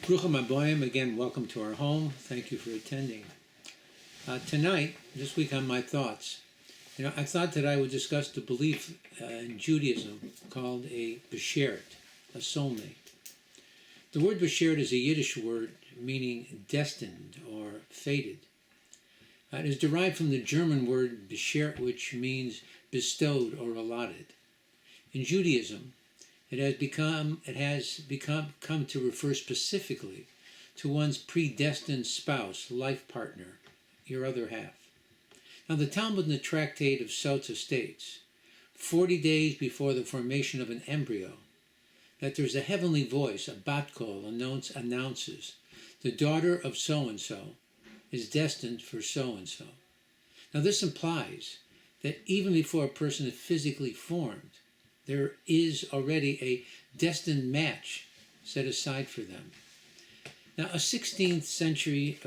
Bruchim Aboyim, again, welcome to our home. Thank you for attending. Tonight, this week on My Thoughts, I thought that I would discuss the belief in Judaism called a Besheret, a soulmate. The word Besheret is a Yiddish word meaning destined or fated. It is derived from the German word Besheret, which means bestowed or allotted. In Judaism, it has come to refer specifically to one's predestined spouse, life partner, your other half. Now, the Talmud in the Tractate of Sota states, 40 days before the formation of an embryo, that there's a heavenly voice, a bat kol, announces, the daughter of so-and-so is destined for so-and-so. Now, this implies that even before a person is physically formed, there is already a destined match set aside for them. Now, a 16th century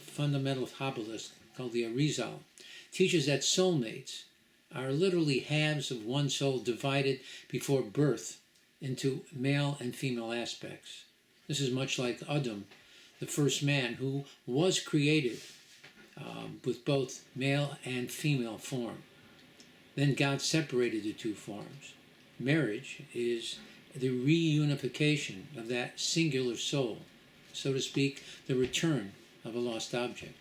fundamental Kabbalist called the Arizal teaches that soulmates are literally halves of one soul divided before birth into male and female aspects. This is much like Adam, the first man, who was created with both male and female form. Then God separated the two forms. Marriage is the reunification of that singular soul, so to speak, the return of a lost object.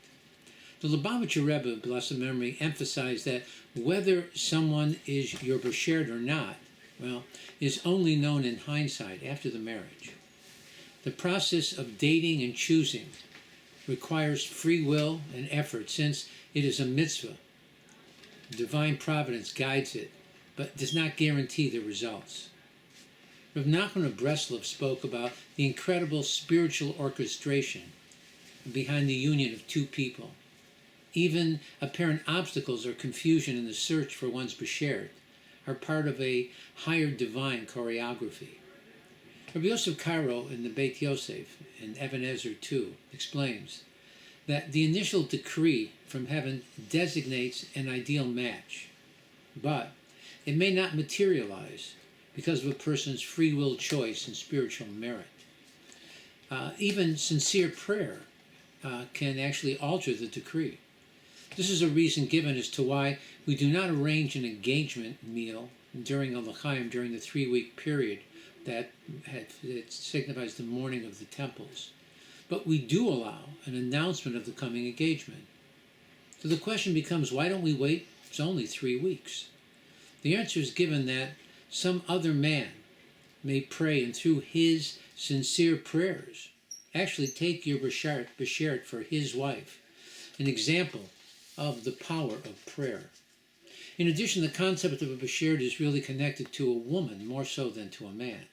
The Lubavitcher Rebbe, blessed memory, emphasized that whether someone is your Besheret or not, is only known in hindsight after the marriage. The process of dating and choosing requires free will and effort, since it is a mitzvah. Divine providence guides it, but does not guarantee the results. Rav Nachman of Breslov spoke about the incredible spiritual orchestration behind the union of two people. Even apparent obstacles or confusion in the search for one's Besheret are part of a higher divine choreography. Rabbi Yosef Karo in the Beit Yosef in Even Ezer 2 explains that the initial decree from heaven designates an ideal match, but it may not materialize because of a person's free will choice and spiritual merit. Even sincere prayer can actually alter the decree. This is a reason given as to why we do not arrange an engagement meal during a l'chaim, during the 3-week period that signifies the morning of the temples. But we do allow an announcement of the coming engagement. So the question becomes, why don't we wait? It's only 3 weeks. The answer is given that some other man may pray, and through his sincere prayers, actually take your Besheret for his wife, an example of the power of prayer. In addition, the concept of a Besheret is really connected to a woman more so than to a man.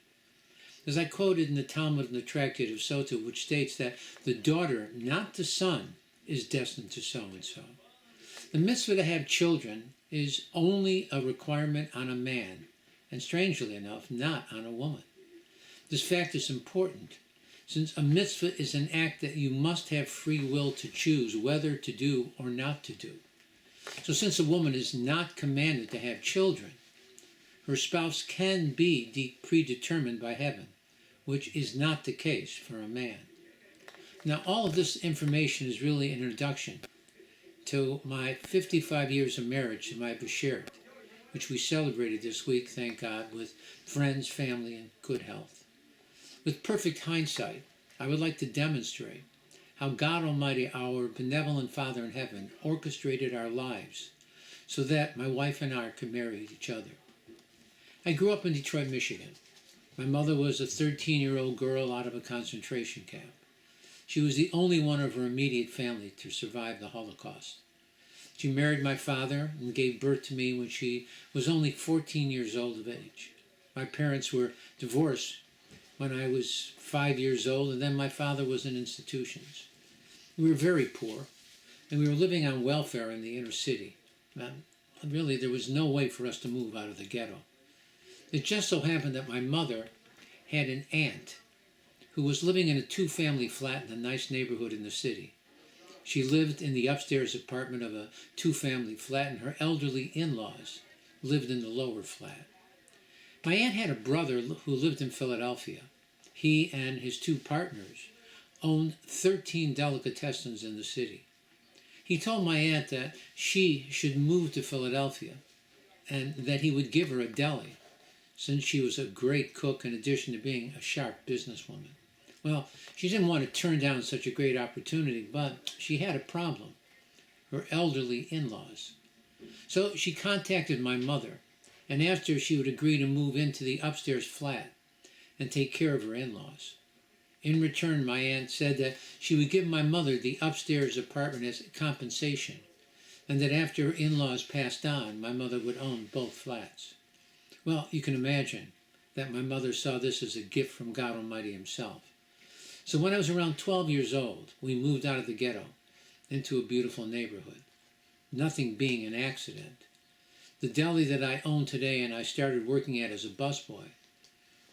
As I quoted in the Talmud in the Tractate of Sota, which states that the daughter, not the son, is destined to so-and-so. The mitzvah to have children is only a requirement on a man, and strangely enough, not on a woman. This fact is important, since a mitzvah is an act that you must have free will to choose whether to do or not to do. So since a woman is not commanded to have children, her spouse can be predetermined by heaven, which is not the case for a man. Now, all of this information is really an introduction to my 55 years of marriage to my Besheret, which we celebrated this week, thank God, with friends, family, and good health. With perfect hindsight, I would like to demonstrate how God Almighty, our benevolent Father in heaven, orchestrated our lives so that my wife and I could marry each other. I grew up in Detroit, Michigan. My mother was a 13-year-old girl out of a concentration camp. She was the only one of her immediate family to survive the Holocaust. She married my father and gave birth to me when she was only 14 years old of age. My parents were divorced when I was 5 years old, and then my father was in institutions. We were very poor, and we were living on welfare in the inner city. Really, there was no way for us to move out of the ghetto. It just so happened that my mother had an aunt who was living in a 2-family flat in a nice neighborhood in the city. She lived in the upstairs apartment of a 2-family flat, and her elderly in-laws lived in the lower flat. My aunt had a brother who lived in Philadelphia. He and his 2 partners owned 13 delicatessens in the city. He told my aunt that she should move to Philadelphia and that he would give her a deli, since she was a great cook in addition to being a sharp businesswoman. Well, she didn't want to turn down such a great opportunity, but she had a problem: her elderly in-laws. So she contacted my mother and asked her if she would agree to move into the upstairs flat and take care of her in-laws. In return, my aunt said that she would give my mother the upstairs apartment as compensation, and that after her in-laws passed on, my mother would own both flats. Well, you can imagine that my mother saw this as a gift from God Almighty himself. So when I was around 12 years old, we moved out of the ghetto into a beautiful neighborhood, nothing being an accident. The deli that I own today and I started working at as a busboy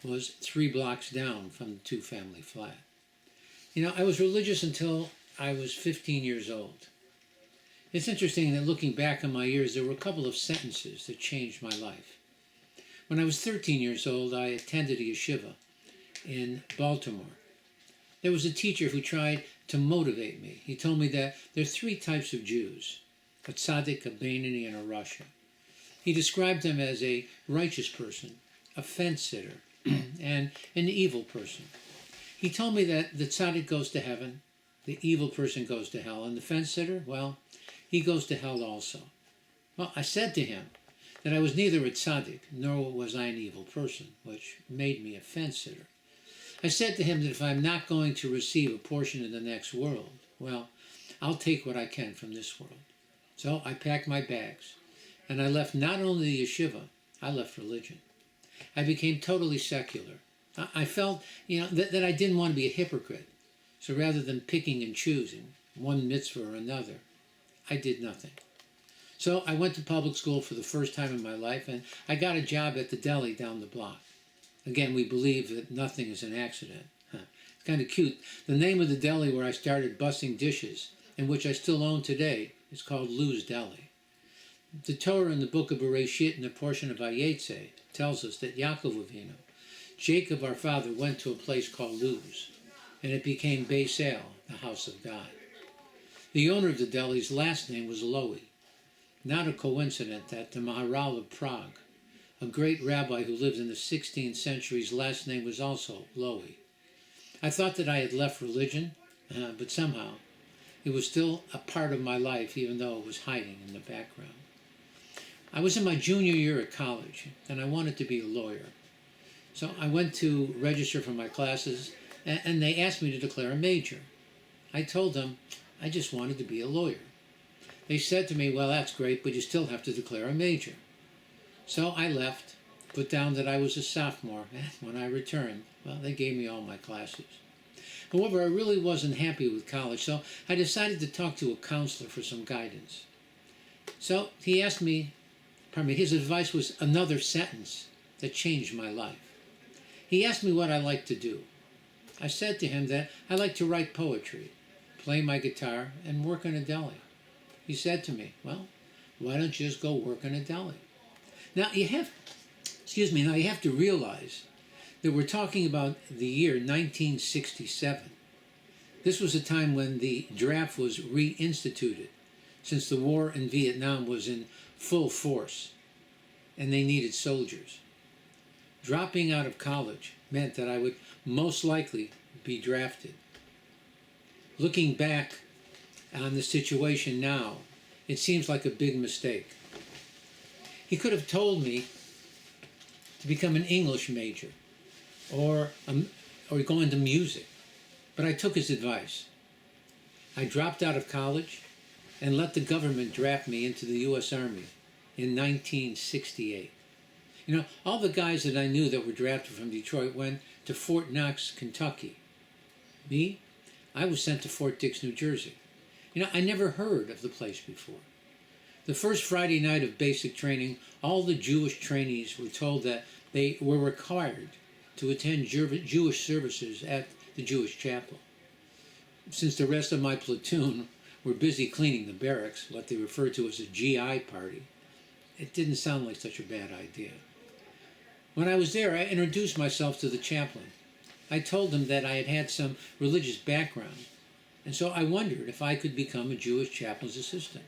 was 3 blocks down from the two-family flat. I was religious until I was 15 years old. It's interesting that looking back on my years, there were a couple of sentences that changed my life. When I was 13 years old, I attended a yeshiva in Baltimore. There was a teacher who tried to motivate me. He told me that there are 3 types of Jews: a tzaddik, a Beinoni, and a rasha. He described them as a righteous person, a fence-sitter, and an evil person. He told me that the tzaddik goes to heaven, the evil person goes to hell, and the fence-sitter, well, he goes to hell also. Well, I said to him that I was neither a tzaddik nor was I an evil person, which made me a fence-sitter. I said to him that if I'm not going to receive a portion in the next world, well, I'll take what I can from this world. So I packed my bags, and I left not only the yeshiva, I left religion. I became totally secular. I felt, that I didn't want to be a hypocrite. So rather than picking and choosing one mitzvah or another, I did nothing. So I went to public school for the first time in my life, and I got a job at the deli down the block. Again, we believe that nothing is an accident. It's kind of cute. The name of the deli where I started bussing dishes, and which I still own today, is called Lou's Deli. The Torah in the book of Bereshit in the portion of Vayetze tells us that Yaakov Avinu, Jacob our father, went to a place called Luz, and it became Beis El, the house of God. The owner of the deli's last name was Lowy. Not a coincidence that the Maharal of Prague, a great rabbi who lived in the 16th century's last name was also Lowy. I thought that I had left religion, but somehow it was still a part of my life, even though it was hiding in the background. I was in my junior year at college, and I wanted to be a lawyer. So I went to register for my classes, and they asked me to declare a major. I told them I just wanted to be a lawyer. They said to me, well, that's great, but you still have to declare a major. So I left, put down that I was a sophomore, and when I returned, well, they gave me all my classes. However, I really wasn't happy with college, so I decided to talk to a counselor for some guidance. So he asked me, his advice was another sentence that changed my life. He asked me what I liked to do. I said to him that I like to write poetry, play my guitar, and work in a deli. He said to me, well, why don't you just go work in a deli? Now you have to realize that we're talking about the year 1967. This was a time when the draft was reinstituted, since the war in Vietnam was in full force, and they needed soldiers. Dropping out of college meant that I would most likely be drafted. Looking back on the situation now, it seems like a big mistake. He could have told me to become an English major or go into music, but I took his advice. I dropped out of college and let the government draft me into the U.S. Army in 1968. All the guys that I knew that were drafted from Detroit went to Fort Knox, Kentucky. Me, I was sent to Fort Dix, New Jersey. I never heard of the place before. The first Friday night of basic training, all the Jewish trainees were told that they were required to attend Jewish services at the Jewish chapel. Since the rest of my platoon were busy cleaning the barracks, what they referred to as a GI party, it didn't sound like such a bad idea. When I was there, I introduced myself to the chaplain. I told him that I had had some religious background, and so I wondered if I could become a Jewish chaplain's assistant.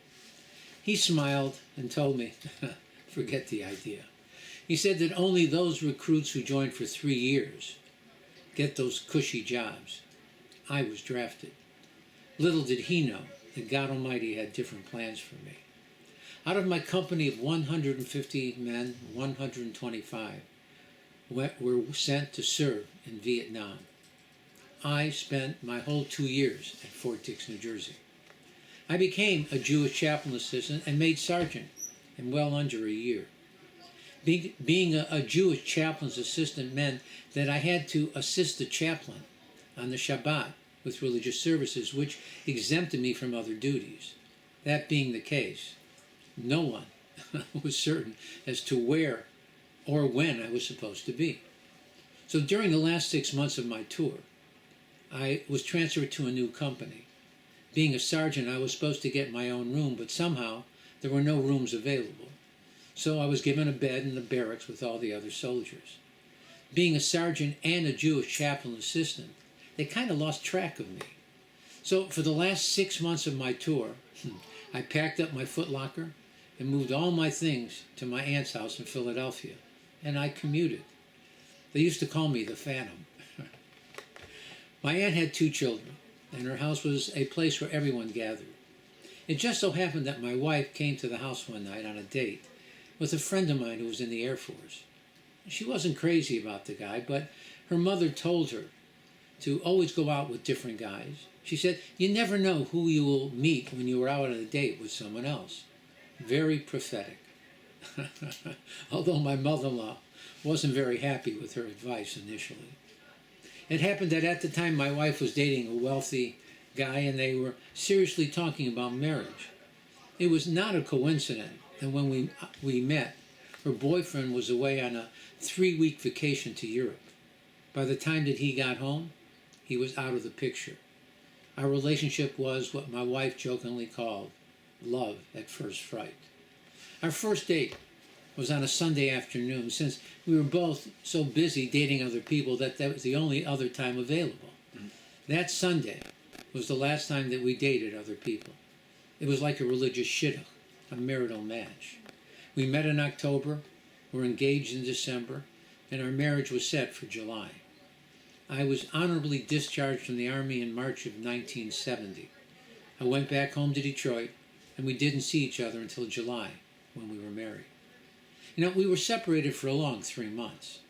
He smiled and told me, forget the idea. He said that only those recruits who joined for 3 years get those cushy jobs. I was drafted. Little did he know that God Almighty had different plans for me. Out of my company of 150 men, 125 were sent to serve in Vietnam. I spent my whole 2 years at Fort Dix, New Jersey. I became a Jewish chaplain assistant and made sergeant in well under a year. Being a Jewish chaplain's assistant meant that I had to assist the chaplain on the Shabbat with religious services, which exempted me from other duties. That being the case, no one was certain as to where or when I was supposed to be. So during the last 6 months of my tour, I was transferred to a new company. Being a sergeant, I was supposed to get my own room, but somehow there were no rooms available. So I was given a bed in the barracks with all the other soldiers. Being a sergeant and a Jewish chaplain assistant, they kind of lost track of me. So for the last 6 months of my tour, I packed up my footlocker and moved all my things to my aunt's house in Philadelphia, and I commuted. They used to call me the Phantom. My aunt had 2 children, and her house was a place where everyone gathered. It just so happened that my wife came to the house one night on a date with a friend of mine who was in the Air Force. She wasn't crazy about the guy, but her mother told her to always go out with different guys. She said, you never know who you will meet when you are out on a date with someone else. Very prophetic. Although my mother-in-law wasn't very happy with her advice initially. It happened that at the time my wife was dating a wealthy guy and they were seriously talking about marriage. It was not a coincidence that when we met, her boyfriend was away on a 3-week vacation to Europe. By the time that he got home, he was out of the picture. Our relationship was what my wife jokingly called love at first fright. Our first date was on a Sunday afternoon, since we were both so busy dating other people that was the only other time available. That Sunday was the last time that we dated other people. It was like a religious shidduch, a marital match. We met in October, were engaged in December, and our marriage was set for July. I was honorably discharged from the Army in March of 1970. I went back home to Detroit, and we didn't see each other until July, when we were married. You know, we were separated for a long 3 months.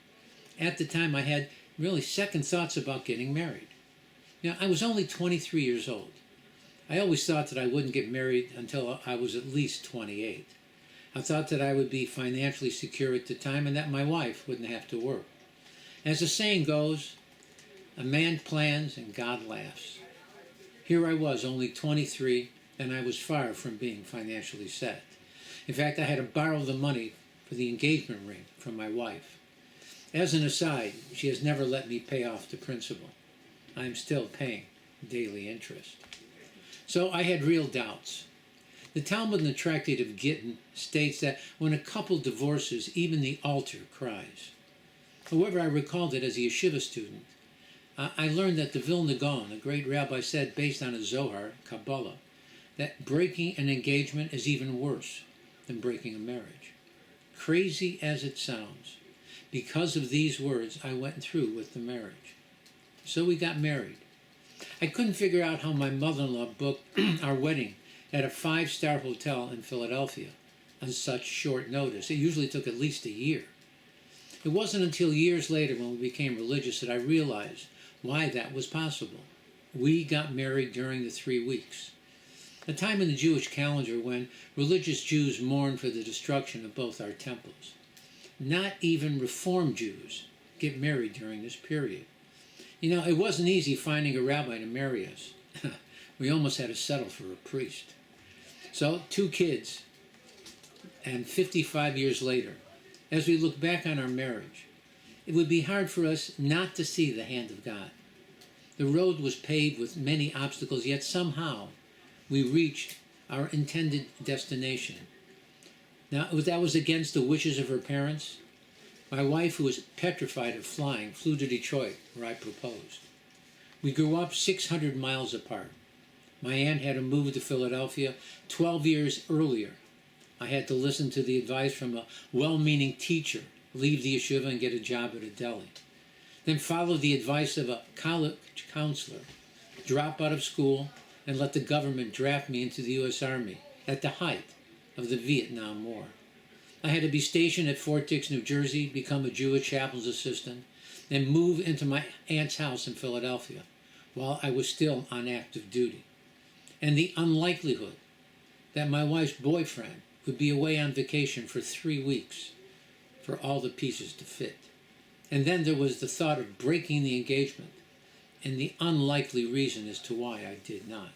At the time, I had really second thoughts about getting married. You know, I was only 23 years old. I always thought that I wouldn't get married until I was at least 28. I thought that I would be financially secure at the time and that my wife wouldn't have to work. As the saying goes, a man plans and God laughs. Here I was, only 23, and I was far from being financially set. In fact, I had to borrow the money for the engagement ring from my wife. As an aside, she has never let me pay off the principal. I am still paying daily interest. So I had real doubts. The Talmud in the Tractate of Gittin states that when a couple divorces, even the altar cries. However, I recalled that as a yeshiva student, I learned that the Vilna Gaon, a great rabbi, said, based on a Zohar, Kabbalah, that breaking an engagement is even worse than breaking a marriage. Crazy as it sounds, because of these words, I went through with the marriage. So we got married. I couldn't figure out how my mother-in-law booked our wedding at a 5-star hotel in Philadelphia on such short notice. It usually took at least a year. It wasn't until years later when we became religious that I realized why that was possible. We got married during the 3 weeks, a time in the Jewish calendar when religious Jews mourn for the destruction of both our temples. Not even Reform Jews get married during this period. You know, it wasn't easy finding a rabbi to marry us. We almost had to settle for a priest. So, 2 kids, and 55 years later, as we look back on our marriage, it would be hard for us not to see the hand of God. The road was paved with many obstacles, yet somehow we reached our intended destination. Now, that was against the wishes of her parents? My wife, who was petrified of flying, flew to Detroit, where I proposed. We grew up 600 miles apart. My aunt had to move to Philadelphia 12 years earlier. I had to listen to the advice from a well-meaning teacher, leave the yeshiva and get a job at a deli. Then follow the advice of a college counselor, drop out of school, and let the government draft me into the U.S. Army at the height of the Vietnam War. I had to be stationed at Fort Dix, New Jersey, become a Jewish chaplain's assistant, and move into my aunt's house in Philadelphia while I was still on active duty. And the unlikelihood that my wife's boyfriend would be away on vacation for 3 weeks for all the pieces to fit. And then there was the thought of breaking the engagement and the unlikely reason as to why I did not.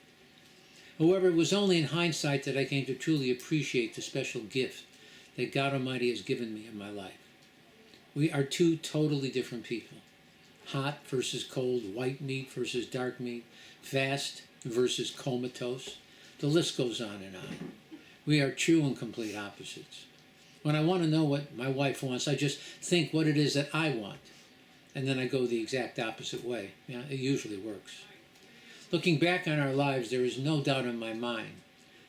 However, it was only in hindsight that I came to truly appreciate the special gift that God Almighty has given me in my life. We are two totally different people. Hot versus cold, white meat versus dark meat, fast versus comatose. The list goes on and on. We are true and complete opposites. When I want to know what my wife wants, I just think what it is that I want. And then I go the exact opposite way. Yeah, it usually works. Looking back on our lives, there is no doubt in my mind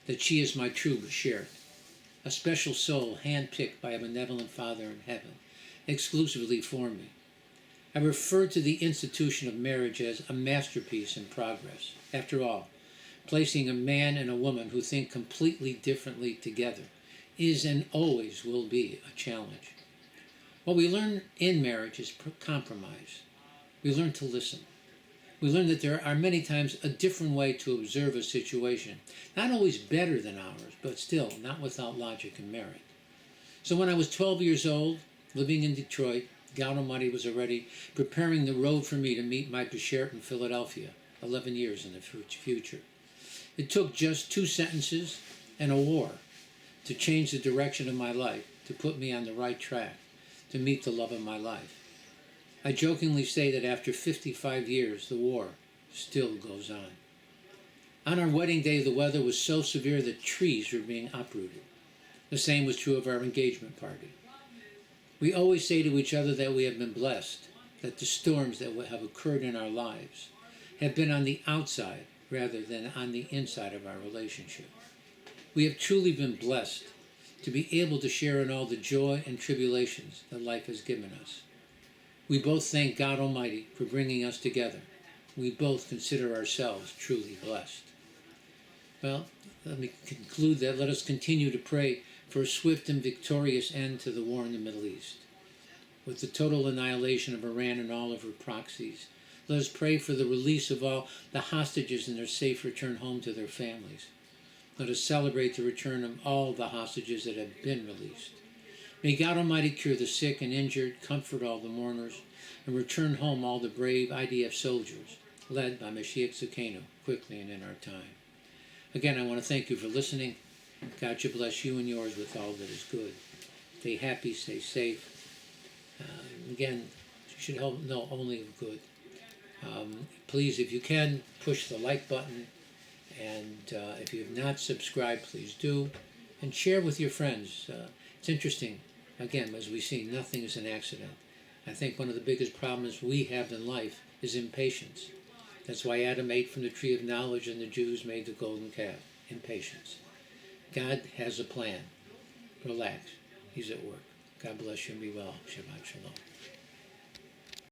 that she is my true Besheret, a special soul handpicked by a benevolent Father in heaven, exclusively for me. I refer to the institution of marriage as a masterpiece in progress. After all, placing a man and a woman who think completely differently together is and always will be a challenge. What we learn in marriage is compromise. We learn to listen. We learn that there are many times a different way to observe a situation, not always better than ours, but still not without logic and merit. So when I was 12 years old, living in Detroit, God Almighty was already preparing the road for me to meet my Besheret in Philadelphia, 11 years in the future. It took just 2 sentences and a war to change the direction of my life, to put me on the right track, to meet the love of my life. I jokingly say that after 55 years, the war still goes on. On our wedding day, the weather was so severe that trees were being uprooted. The same was true of our engagement party. We always say to each other that we have been blessed, that the storms that have occurred in our lives have been on the outside rather than on the inside of our relationship. We have truly been blessed to be able to share in all the joy and tribulations that life has given us. We both thank God Almighty for bringing us together. We both consider ourselves truly blessed. Well, let me conclude that. Let us continue to pray for a swift and victorious end to the war in the Middle East. With the total annihilation of Iran and all of her proxies, let us pray for the release of all the hostages and their safe return home to their families. Let us celebrate the return of all the hostages that have been released. May God Almighty cure the sick and injured, comfort all the mourners, and return home all the brave IDF soldiers, led by Mashiach Tzidkeinu, quickly and in our time. Again, I want to thank you for listening. God should bless you and yours with all that is good. Stay happy, stay safe. Again, you should know only of good. Please, if you can, push the like button. And if you have not subscribed, please do. And share with your friends. It's interesting. Again, as we see, nothing is an accident. I think one of the biggest problems we have in life is impatience. That's why Adam ate from the tree of knowledge and the Jews made the golden calf. Impatience. God has a plan. Relax. He's at work. God bless you and be well. Shabbat shalom.